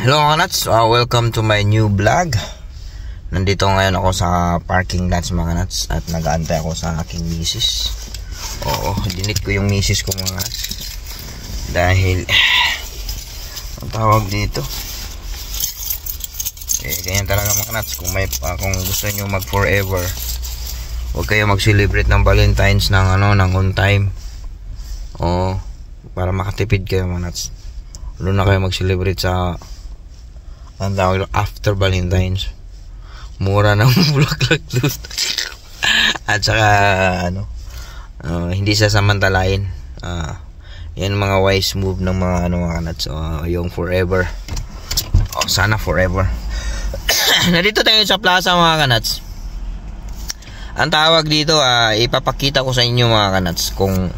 Hello mga nuts, welcome to my new vlog. Nandito ngayon ako sa parking lot mga nuts at nag-aantay ako sa aking misis. Oo, dinit ko yung misis ko mga nuts dahil ang tawag dito ganyan talaga mga nuts. Kung gusto nyo mag forever, huwag kayo mag-celebrate ng Valentine's ng on time. Oo, para makatipid kayo mga nuts. Doon na kayo mag-celebrate sa ang tawag after Valentine's. Mura ng bulaklak doon. At saka hindi sasamantalain. Yan mga wise move ng mga mga nuts. Yung forever. Sana forever. Nandito tayo sa plaza mga kanuts. Ang tawag dito, ipapakita ko sa inyo mga kanuts kung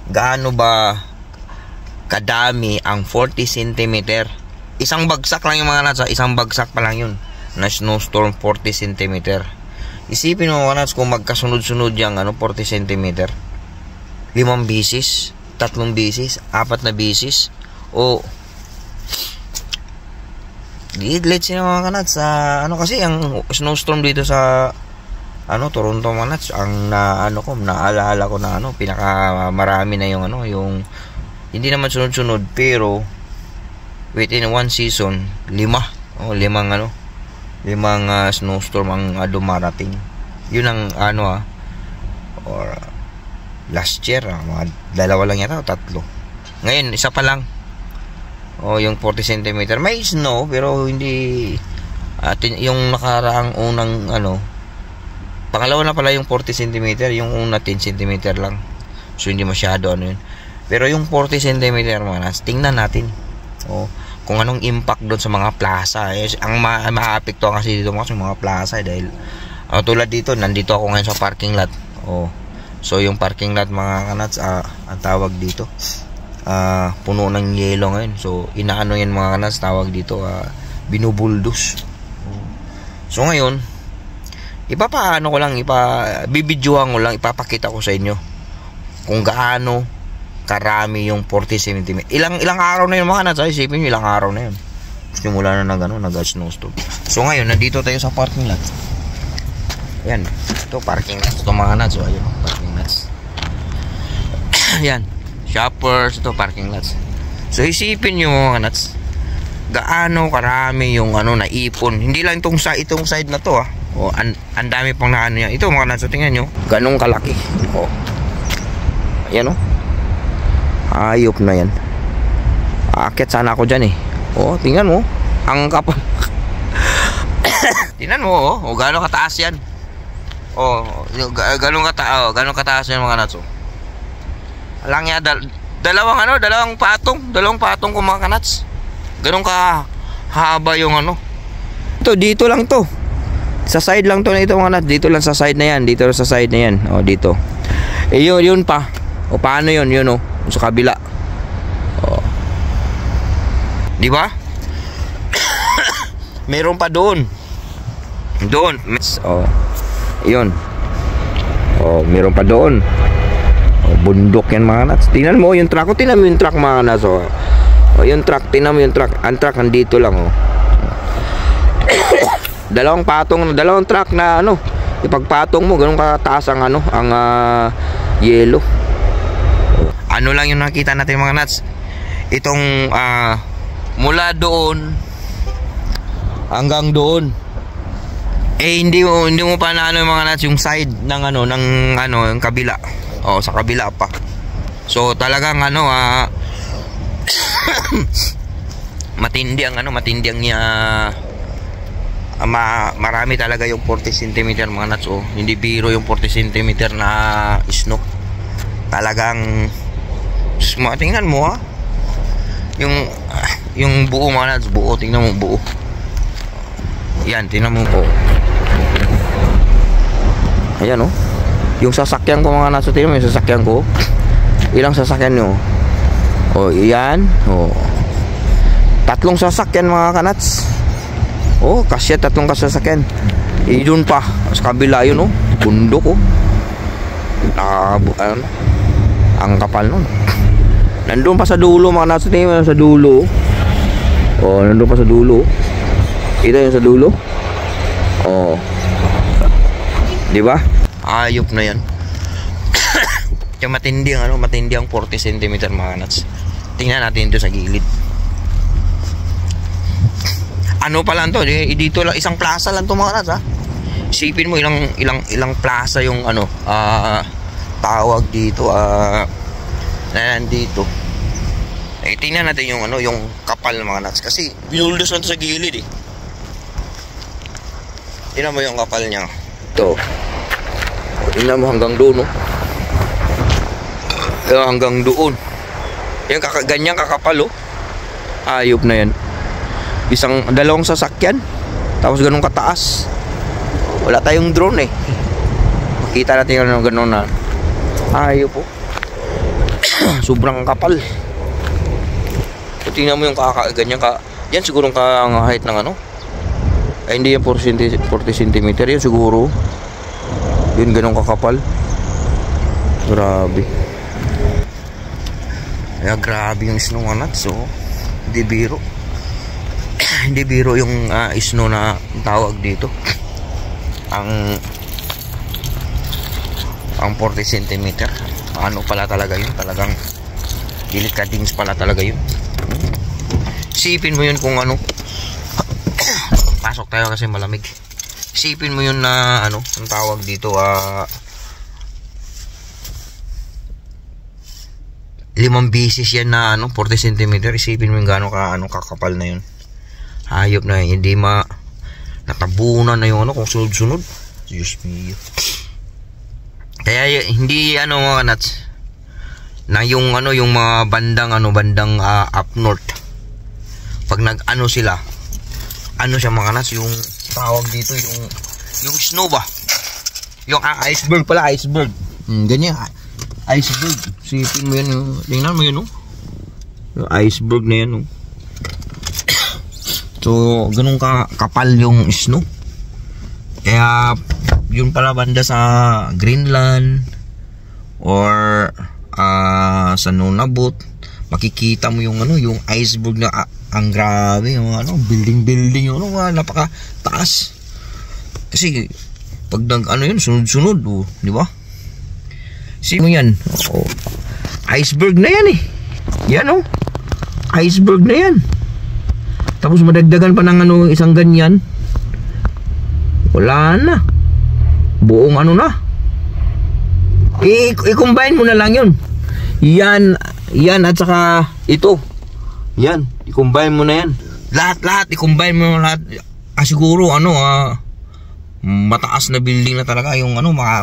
gaano ba kadami ang 40 cm. Isang bagsak lang yung mga nuts, isang bagsak pa lang yun na snowstorm 40 cm. Isipin mo mga nuts kung magkasunod-sunod yung 40 cm. 5 bisis, 3 bisis, 4 na bisis, o let's say mga nuts, kasi ang snowstorm dito sa Toronto mga nuts, ang naalala ko na pinaka marami na yung yung hindi naman sunod-sunod pero within one season, 5 snowstorm ang dumarating. Yun ang or last year mga 2 lang yata o 3. Ngayon isa pa lang. Yung 40 cm may snow pero hindi yung nakaraang unang pangalawa na pala yung 40 cm, yung una 10 cm lang. So hindi masyado yun. Pero yung 40 cm mga tingnan natin. Kung anong impact doon sa mga plaza. Ang maapektuhan kasi dito mga plaza dahil tulad dito, nandito ako ngayon sa parking lot. So yung parking lot mga kanuts, ang tawag dito puno ng yelo ngayon. So inaano yan mga kanuts, tawag dito binubuldos. So ngayon ipapaano ko lang, bibidyohan ko lang, ipapakita ko sa inyo kung gaano karami yung 40 cm. Ilang araw na yun mga nuts. Isipin nyo, ilang araw na yun. Simula na nag-snowstorm. So ngayon, nandito tayo sa parking lot. Ayan, ito parking lot. Ito mga nuts. Ayun, parking lots. Ayan, shoppers. Ito parking lots. So isipin nyo mga nuts, gaano karami yung naipon. Hindi lang itong side na to ang dami pang yan. Ito mga nuts, tingnan nyo, ganong kalaki. Ayan ayop na yan. Aakyat sana ako dyan tingnan mo, ang kapal. Tingnan mo gano'ng kataas yan. Gano'ng kataas yan mga nuts. Alang yan, dalawang patong ko mga nuts. Gano'ng kahaba yung ito, dito lang to. Sa side lang to na ito mga nuts. Dito lang sa side na yan. Dito sa side na yan. Dito. Yun pa. Paano yun? Yun sa kabila. Di ba? Meron pa doon. Yun. Meron pa doon. Bundok yan mga nuts. Tingnan mo yung truck. Tingnan mo yung truck mga nuts. Yung truck, tingnan mo yung truck. Ang truck nandito lang dalawang truck na ipagpatong mo, ganun kataas ang ang yelo. Lang yung nakita natin mga nuts. Itong mula doon hanggang doon. Hindi mo pa na mga nuts yung side ng yung kabila. Sa kabila pa. So talagang matindi ang marami talaga yung 40 cm mga nuts. Hindi biro yung 40 cm na snow. Talagang tingnan mo yung buo mga nuts, buo, tingnan mo buo. Yan, tingnan mo po. Ayan yung sasakyan ko mga nuts, tingnan mo yung sasakyan ko. Ilang sasakyan nyo? Yan. 3 sasakyan mga kanuts. Kasya 3 sasakyan. Doon pa sa kabila yun bundok ang kapal nun. Nandun pa sa dulo mga nuts, sa dulo. Oh, nandun pa sa dulo. Kita yung sa dulo. Oh. Di ba? Ayop na yan. Kaya matindi ang matindi ang 40 cm mga nuts. Tingnan natin dito sa gilid. Ano pa lang to, dito lang isang plaza lang to mga nuts ha. Isipin mo ilang plaza yung tawag dito nandito. Tingnan natin yung yung kapal ng mga nuts kasi binuldos na to sa gilid eh. Tingnan mo yung kapal niya. Ito. Tingnan mo hanggang doon, no? Hanggang doon. Yan, ganyan kakapal, oh. Ayop na yan. Dalawang sasakyan. Tapos ganun kataas. Wala tayong drone, eh. Makita natin yung ganun na. Ayop, oh. Sobrang kapal. Tingnan mo yung ganyan ka. Yan siguro ang height ng ay hindi yan 40 cm yan siguro. Yun ganun kakapal. Grabe. Kaya grabe yung snow mga nuts. So hindi biro. Hindi biro yung snow na tawag dito. Ang 40 cm. Ano pala talaga yun? Talagang delicadings pala talaga yun. Isipin mo yun kung pasok tayo kasi malamig. Isipin mo yun na ang tawag dito 5 beses yan na 40 cm. Isipin mo yung gaano kakapal na yun. Hayop na yun. Hindi natabunan na yung kung sunod-sunod. Diyos mio. Kaya hindi mga nuts na yung yung mga bandang up north. Pag sila siya mga nuts, yung tawag dito yung snow ba, yung iceberg pala, iceberg. Ganyan iceberg. Sipin mo yan, tingnan mo yun, yung iceberg na yan. So ganun kapal yung snow. Kaya yun pala banda sa Greenland or sa Nunavut, makikita mo yung yung iceberg na ang grabe, yung building yung napaka taas. Kasi pag yun sunod-sunod, di ba? See mo yan, iceberg na yan eh. Yan iceberg na yan. Tapos madagdagan pa ng isang ganyan, wala na, buong na. I-combine mo na lang yun. Yan at saka ito. Yan, i-combine mo na yan. Lahat i-combine mo lahat. Siguro mataas na building na talaga yung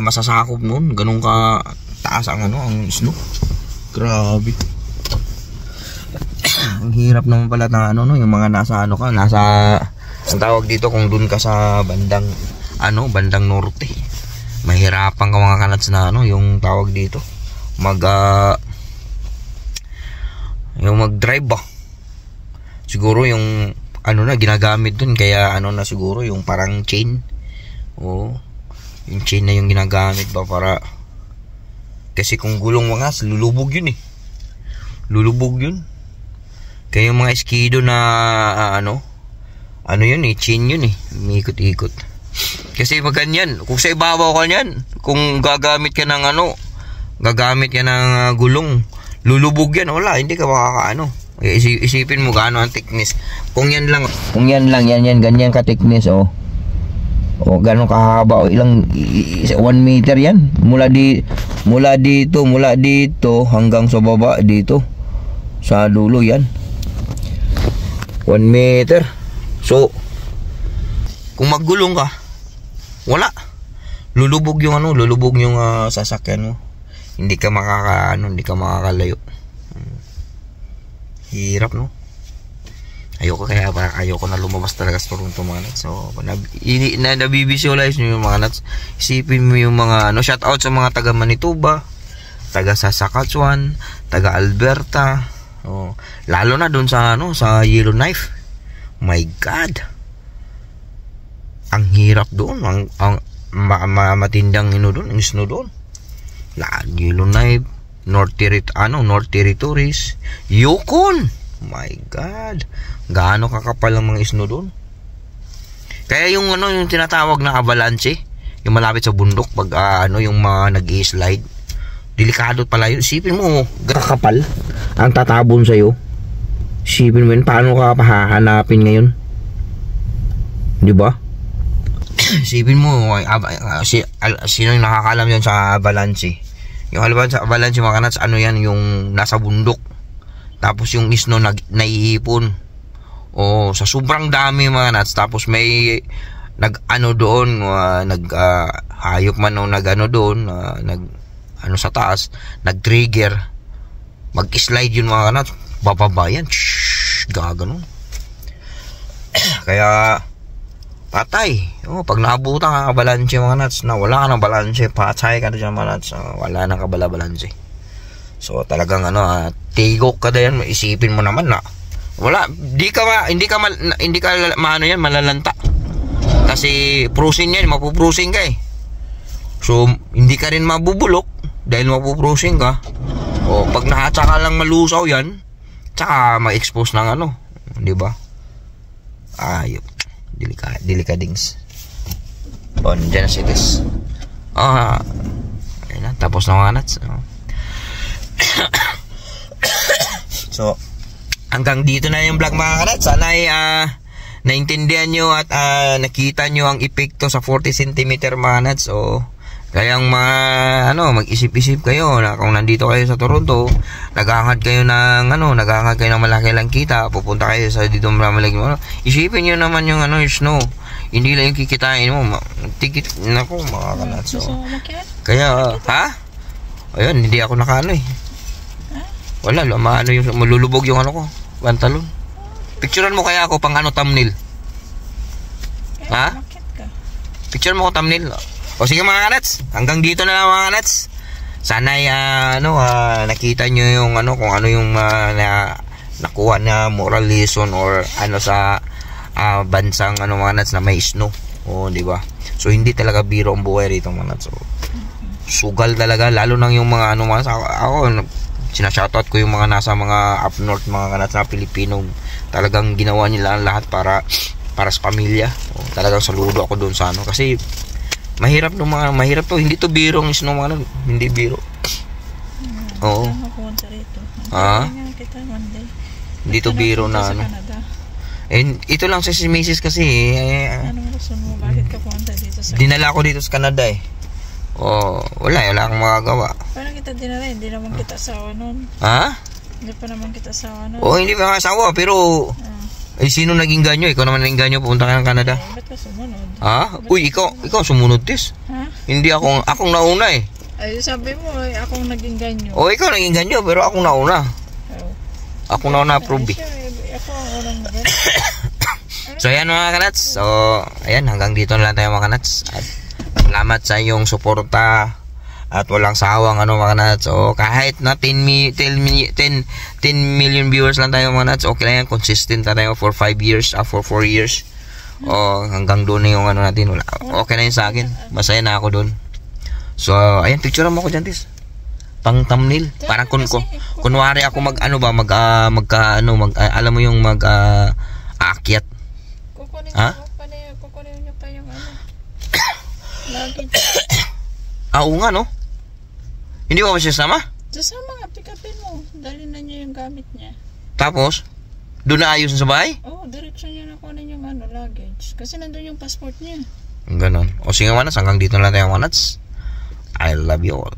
masasakop noon. Ganun ka taas ang ang snow. Grabe. Ang hirap naman pala na yung mga nasa nasa ang tawag dito kung dun ka sa bandang bandang norte. Mahirapan ka mga kanats na yung tawag dito yung mag-drive ba. Siguro yung na ginagamit dun, kaya na siguro yung parang chain. Yung chain na yung ginagamit ba para, kasi kung gulong mga lulubog yun eh. Lulubog yun. Kaya yung mga skido na yun eh, chain yun eh, umiikot-ikot. Kasi maganyan, kung sa ibabaw ka niyan, kung gagamit ka ng gulong, lulubog yan, wala, hindi ka isipin mo gaano ang thickness. Kung yan lang yan ganyan ka thickness gaano kahaba, ilang 1 meter yan, mula dito hanggang sa baba dito sa dulo yan, 1 meter. So kung maggulong ka, wala, lulubog yung sasakyan mo. Hindi ka makakalayo. Hirap, no? Ayoko na lumabas talaga sa Toronto mga nuts. So nabivisualize nyo yung mga nuts. Isipin mo yung mga shout out sa mga taga Manitoba, taga Saskatchewan, taga Alberta, lalo na dun sa sa Yellowknife. My God, ang hirap doon, ang matindang doon, ang snow doon. Yellowknife, North Territories, Yukon. My God. Gaano kakapal ang mga snow doon. Kaya yung ano, yung tinatawag na avalanche, yung malapit sa bundok pag yung mga nag-i-slide. Delikado pala yun. Isipin mo, kakapal ang tatabon sa'yo. Isipin mo yun, paano ka pahahanapin ngayon? Di ba? Isipin mo, sino yung nakakalam yan sa avalanche? Yung avalanche mga kanats, ano yan, yung nasa bundok. Tapos yung snow naiipon. O sa sobrang dami mga kanats. Tapos may doon, hayop man o doon, sa taas, nag-trigger. Mag-slide yun mga kanats. Bababa yan. Gaganon. Kaya patay. Pag naabutan ka avalanche mga nats, na wala ka ng balanse, patay ka na dyan mga nats, wala nang kabala-balanse. So talagang tigok ka na yan, isipin mo naman na wala, hindi ka malalanta. Kasi prusin yan, mapuprusin ka eh. So hindi ka rin mabubulok dahil mapuprusin ka. O pag tsaka lang malusaw yan, tsaka ma-expose ng di ba? Ayop. Delikadings. Nandiyan na si Tess. Ayun na, tapos na mga nuts. So, hanggang dito na yung vlog mga nuts. Sana ay naintindihan nyo at nakita nyo ang epekto sa 40 cm mga nuts. So, kayang mag-isip-isip kayo na kung nandito kayo sa Toronto, naghahangad kayo ng malaki lang kita, pupunta kayo sa dito malaki isipin nyo naman yung yung snow, hindi lang yung kikitain mo, tikit nako mga kanats. So, kaya ayun, hindi ako wala yung malulubog yung ko, pantalon. Picturean mo kaya ako pang thumbnail. Picture mo ko thumbnail. O sige mga kanats, hanggang dito na lang mga kanats. Sana nakita nyo yung kung ano yung nakuha na moral lesson or sa bansang mga kanats na may snow. Di ba? So hindi talaga biro ang buhay rito mga kanats. So, sugal talaga, lalo nang yung mga ako sinashoutout ko yung mga nasa mga up north mga kanats na Pilipino. Talagang ginawa nila lahat para sa pamilya. Talagang saludo ako doon sa kasi mahirap to, hindi to biro ng snow mga hindi biro. Oo. Hindi to biro na ito lang sa si Mrs. kasi anong gusto mo? Bakit ka punta dito sa dinala ko dito sa Canada eh. Wala akong magagawa. Paano kita dinala? Hindi naman kita asawa nun. Hindi pa naman kita asawa nun. Hindi pa asawa pero sino naging ganyo? Ikaw naman naging ganyo, pupunta ka ng Canada. Ba't ka sumunod? Uy, ikaw sumunod, Tis. Hindi akong nauna eh. Ay, sabi mo, akong naging ganyo. Ikaw naging ganyo, pero akong nauna. Akong nauna approve. Ako ang unang ganyo. So, ayan mga kanats. So, ayan, hanggang dito na lang tayo mga kanats. At salamat sa iyong suporta. At walang sawang mga nuts. Kahit na 10 million viewers lang tayo mga nuts, okay lang yan, consistent na tayo for 5 years, for 4 years. Hanggang doon na yung natin. Okay na yun sa akin. Masaya na ako doon. So, ayan, picture mo ako dyan, Tis. Pang thumbnail. Parang kunwari ako alam mo yung aakyat. Kukunin nyo pa yung luggage. Oo nga, no? Hindi ba siya sama? Sasama nga, pick-upin mo. Dali na niya yung gamit niya. Tapos, doon na ayos sa bahay? Diretso niya na kunin yung luggage. Kasi nandun yung passport niya. Ganon. Sige mga nuts, hanggang dito na lang tayo mga nuts. I love you all.